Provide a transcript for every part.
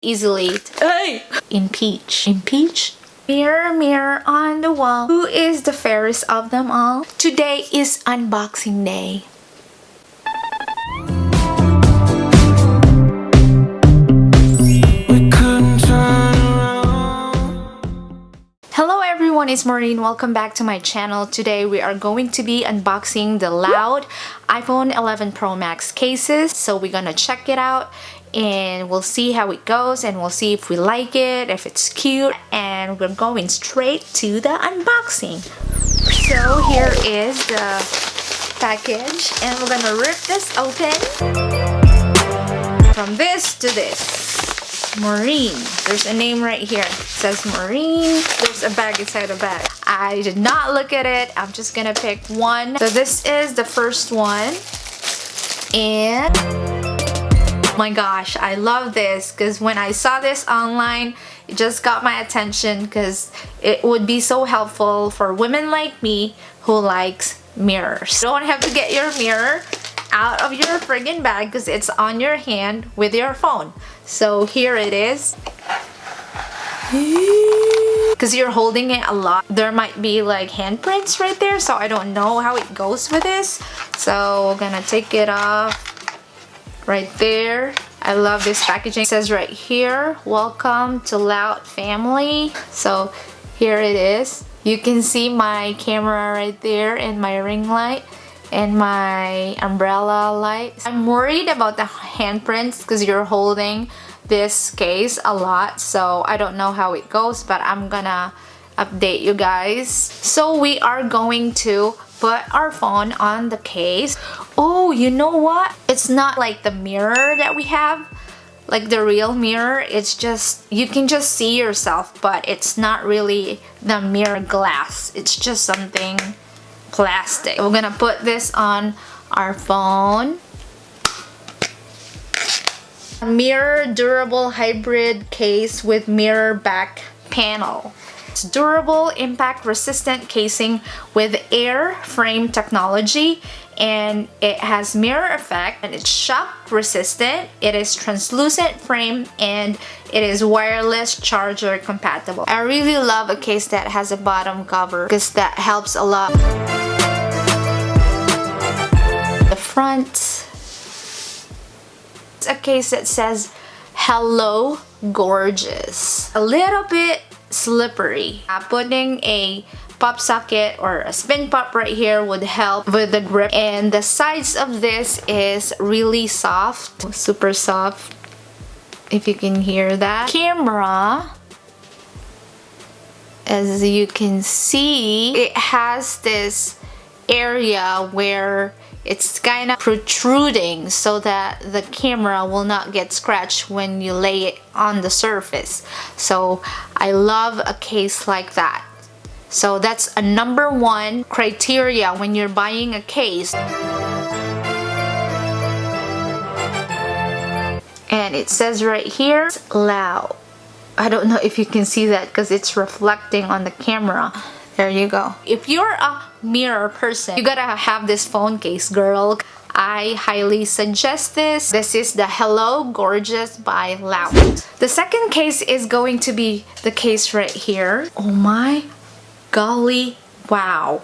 easily impeach. Mirror, mirror on the wall, who is the fairest of them all? Today is unboxing day. Hello everyone, it's Maureen. Welcome back to my channel. Today we are going to be unboxing the Laut iPhone 11 Pro Max cases. So we're gonna check it out and we'll see how it goes and we'll see if we like it, if it's cute, and we're going straight to the unboxing. So here is the package and we're gonna rip this open. From this to this. Maureen. There's a name right here. It says Maureen. There's a bag inside a bag. I did not look at it. I'm just gonna pick one. So this is the first one. And oh my gosh, I love this because when I saw this online, it just got my attention because it would be so helpful for women like me who likes mirrors. You don't have to get your mirror out of your friggin' bag because it's on your hand with your phone. So here it is. Because you're holding it a lot, there might be like handprints right there, so I don't know how it goes with this. So we're gonna take it off right there. I love this packaging. It says right here, welcome to Laut family. So here it is. You can see my camera right there and my ring light and my umbrella light. I'm worried about the handprints because you're holding this case a lot, so I don't know how it goes, but I'm gonna update you guys. So we are going to put our phone on the case. Oh, you know what? It's not like the mirror that we have, like the real mirror. It's just, you can just see yourself, but it's not really the mirror glass. It's just something plastic. We're gonna put this on our phone. A mirror durable hybrid case with mirror back panel. It's durable, impact resistant casing with air frame technology, and it has mirror effect, and it's shock resistant. It is translucent frame, and it is wireless charger compatible. I really love a case that has a bottom cover because that helps a lot. The front, it's a case that says hello gorgeous. A little bit slippery. Putting a pop socket or a spin pop right here would help with the grip, and the sides of this is really soft, super soft, if you can hear that. Camera, as you can see, it has this area where it's kind of protruding so that the camera will not get scratched when you lay it on the surface. So I love a case like that. So that's a number one criteria when you're buying a case. And it says right here, Laut. I don't know if you can see that because it's reflecting on the camera. There you go. If you're a mirror person, you gotta have this phone case, girl. I highly suggest this. This is the Hello Gorgeous by Laut. The second case is going to be the case right here. Oh my golly, wow.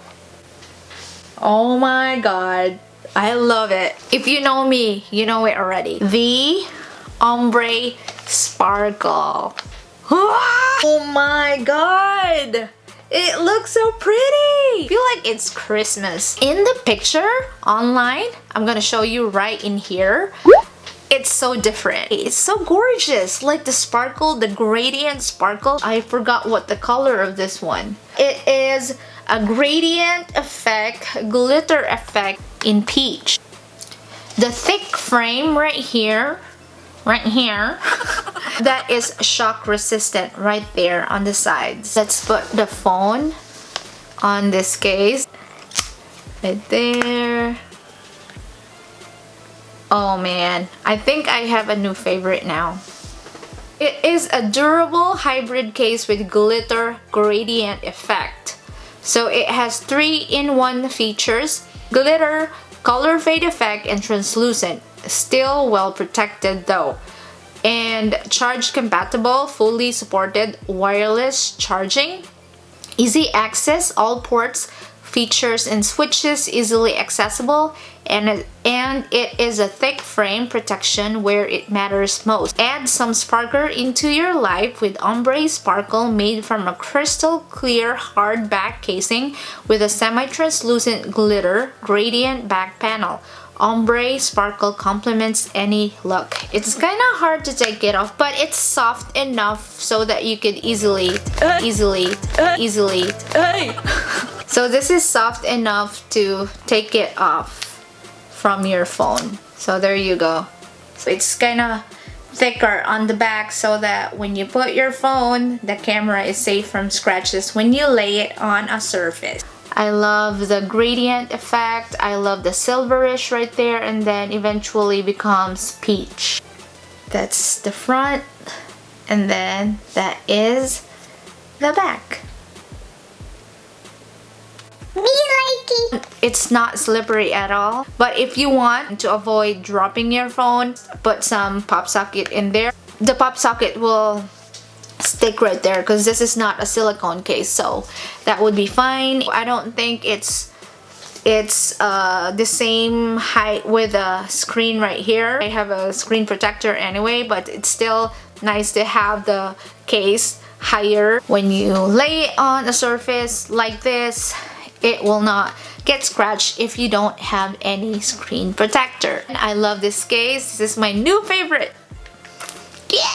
Oh my god, I love it. If you know me, you know it already. The Ombre Sparkle. Oh my god, it looks so pretty. I feel like it's Christmas. In the picture online, I'm gonna show you right in here, it's so different. It's so gorgeous. Like the sparkle, the gradient sparkle. I forgot what the color of this one. It is a gradient effect, glitter effect in peach. The thick frame right here, that is shock resistant right there on the sides. Let's put the phone on this case. Right there. Oh man, I think I have a new favorite now. It is a durable hybrid case with glitter gradient effect. So it has 3-in-1 features: glitter, color fade effect, and translucent. Still well protected though. and charge compatible, fully supported wireless charging, easy access, all ports, features and switches easily accessible, and it is a thick frame protection where it matters most. Add some sparkle into your life with ombre sparkle made from a crystal clear hard back casing with a semi-translucent glitter gradient back panel. Ombre sparkle complements any look. It's kind of hard to take it off, but it's soft enough so that you could easily. So this is soft enough to take it off from your phone. So there you go. So it's kind of thicker on the back so that when you put your phone, the camera is safe from scratches when you lay it on a surface. I love the gradient effect. I love the silverish right there, and then eventually becomes peach. That's the front, and then that is the back. It's not slippery at all, but if you want to avoid dropping your phone, put some pop socket in there. The pop socket will stick right there because this is not a silicone case, so that would be fine. I don't think it's the same height with the screen right here. I have a screen protector anyway, but it's still nice to have the case higher. When you lay it on a surface like this, it will not get scratched if you don't have any screen protector. I love this case. This is my new favorite. Yeah!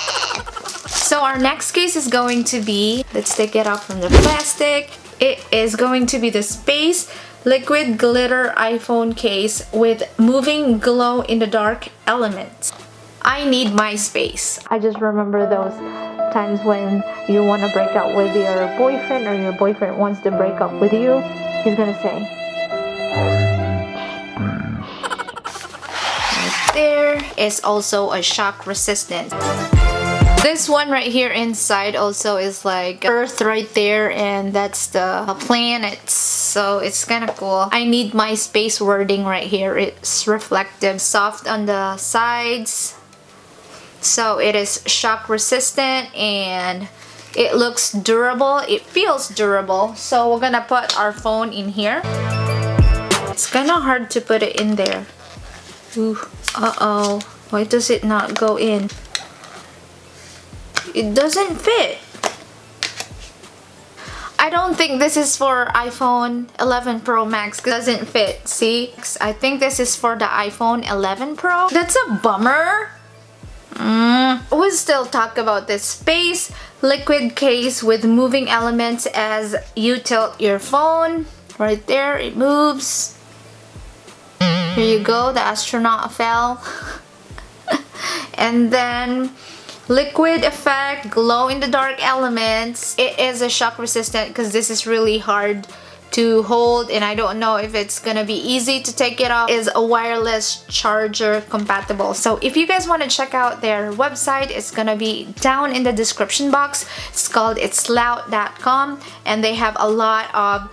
So our next case is going to be, let's take it off from the plastic. It is going to be the Space Liquid Glitter iPhone case with moving glow in the dark elements. I need my space. I just remember those times when you want to break up with your boyfriend or your boyfriend wants to break up with you. He's gonna say, right there is also a shock resistant. This one right here inside also is like Earth right there, and that's the planets, so it's kind of cool. I need my space wording right here. It's reflective, soft on the sides, so it is shock resistant, and it looks durable. It feels durable. So we're gonna put our phone in here. It's kind of hard to put it in there. Ooh, uh-oh. Why does it not go in? It doesn't fit. I don't think this is for iPhone 11 Pro Max. It doesn't fit. See? I think this is for the iPhone 11 Pro. That's a bummer. We'll still talk about this Space Liquid case with moving elements as you tilt your phone. Right there, it moves. Here you go, the astronaut fell. And then liquid effect, glow in the dark elements. It is a shock resistant because this is really hard to hold, and I don't know if it's gonna be easy to take it off. Is a wireless charger compatible. So if you guys want to check out their website, it's gonna be down in the description box. It's called Laut.com, and they have a lot of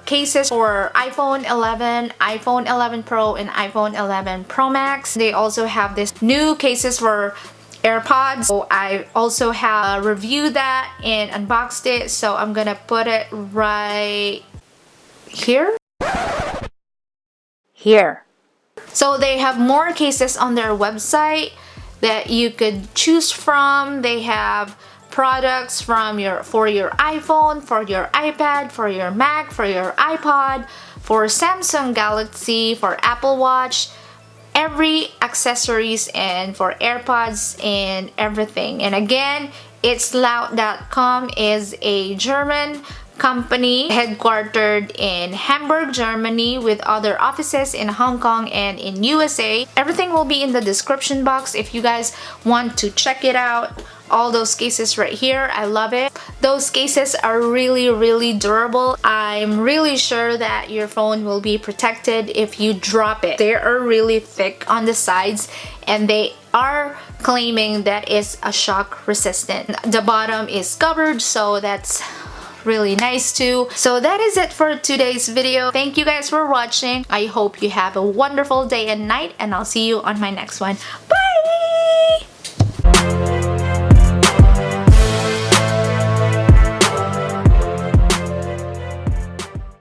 cases for iPhone 11, iPhone 11 Pro, and iPhone 11 Pro Max. They also have this new cases for AirPods. So I also have reviewed that and unboxed it, so I'm gonna put it right here. So they have more cases on their website that you could choose from. They have products from for your iPhone, for your iPad, for your Mac, for your iPod, for Samsung Galaxy, for Apple Watch, every accessories, and for AirPods and everything. And again, it's Laut.com is a German company headquartered in Hamburg, Germany, with other offices in Hong Kong and in USA. Everything will be in the description box if you guys want to check it out. All those cases right here, I love it. Those cases are really durable. I'm really sure that your phone will be protected if you drop it. They are really thick on the sides, and they are claiming that it's a shock resistant. The bottom is covered, so that's really nice too. So that is it for today's video. Thank you guys for watching. I hope you have a wonderful day and night, and I'll see you on my next one. Bye!